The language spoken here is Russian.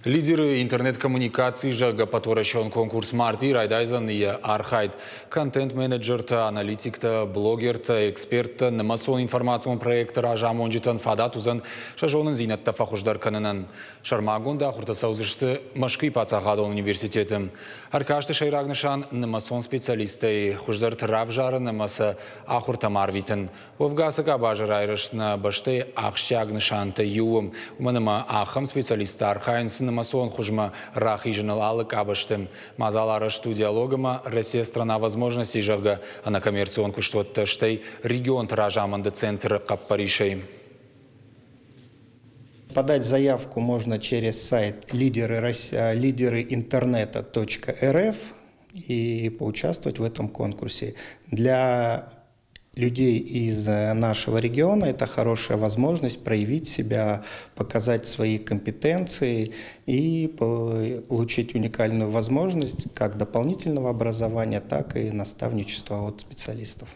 Лидеры интернет-коммуникаций жага поторащен конкурс марти райдайзан и архайд. Контент-менеджер-та, аналитик-та, блогер-та, эксперт-та, намасон информацион проекта ражамонжитан фадатузан шажонын зинатта фахуждар канынан. Шармагунда хуртасаузышты машкы пацахадон университетом. Аркашты шайрагнышан намасон специалисты хуждар травжары намаса ахурта марвитен. Вовгасыка бажарайрыш на башты ахшягнышанта юым. Уманама ахам специалиста архайнсын намасон хужма рахижнал алык абаштым. Мазалары диалогама Россия страна возможностей жага, а на коммерционку что-то штей регион тражаманды центр каппаришей. Подать заявку можно через сайт лидеры-интернета.рф и поучаствовать в этом конкурсе. Для людей из нашего региона это хорошая возможность проявить себя, показать свои компетенции и получить уникальную возможность как дополнительного образования, так и наставничества от специалистов.